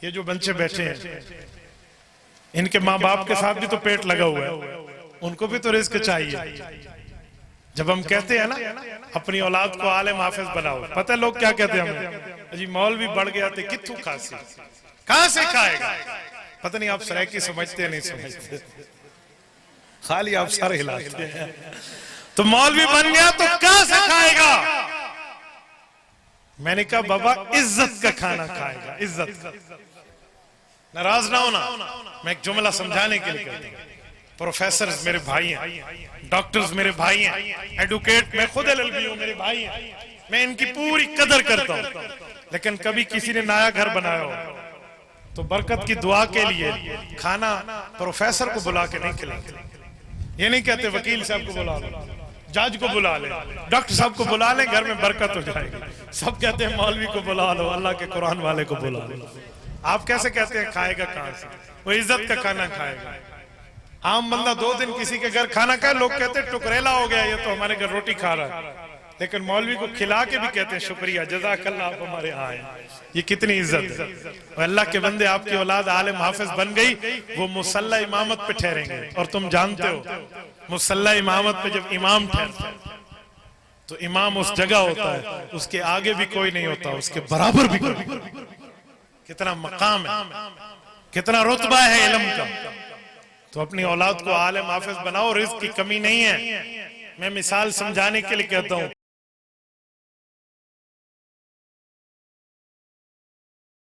ये जो बच्चे बैठे हैं इनके माँ बाप के साथ भी तो पेट लगा हुआ है, उनको भी तो रिस्क चाहिए। जब हम कहते हैं ना अपनी औलाद को आलिम हाफिज बनाओ, पता है लोग क्या कहते हैं हमें, जी मौलवी बढ़ गया तो कित्थू खासी, कहां से खाएगा। पता नहीं आप सरायकी समझते हैं नहीं समझते, खाली आप सर हिलाते हैं। तो मौलवी बन गया तो कहां से खाएगा। मैंने कहा बाबा इज्जत का खाना खाएगा, इज्जत का। नाराज ना होना, मैं एक जुमला समझाने के लिए कहता हूं। प्रोफेसर मेरे भाई हैं, डॉक्टर्स मेरे भाई हैं, एडवोकेट मैं खुद एलएलबी हूं, मेरे भाई हैं, मैं इनकी पूरी कदर करता हूं। लेकिन कभी किसी ने नया घर बनाया हो तो बरकत की दुआ के लिए खाना प्रोफेसर को बुला के नहीं खिलाते। ये नहीं कहते वकील साहब को बुला लो, जज को बुला ले, डॉक्टर साहब को बुला ले, घर में बरकत हो जाएगी। सब कहते हैं मौलवी को बुला लो, अल्लाह के कुरान वाले को बुला लो। आप कैसे कहते हैं खाएगा कहां से, वो इज्जत का खाना खाएगा। आम बंदा 2 दिन किसी के घर खाना खाए, लोग कहते हैं टुकरेला हो गया, ये तो हमारे घर रोटी खा रहा है। लेकिन मौलवी को खिला के भी कहते हैं शुक्रिया, जज़ाकल्लाह, आप हमारे यहाँ आए। ये कितनी इज्जत है। और अल्लाह के बंदे, आपकी औलाद आलिम हाफिज बन गई, वो मुसल्ला इमामत पे ठहरेंगे। और तुम जानते हो मुसल्ला इमामत पे जब इमाम ठहरता है तो इमाम उस जगह होता है, उसके आगे भी कोई नहीं होता, उसके बराबर भी कोई। कितना मकाम है, कितना रुतबा है इल्म का। तो अपनी औलाद को आलिम हाफिज बनाओ, रिज़्क की कमी नहीं है। मैं मिसाल समझाने के लिए कहता हूँ,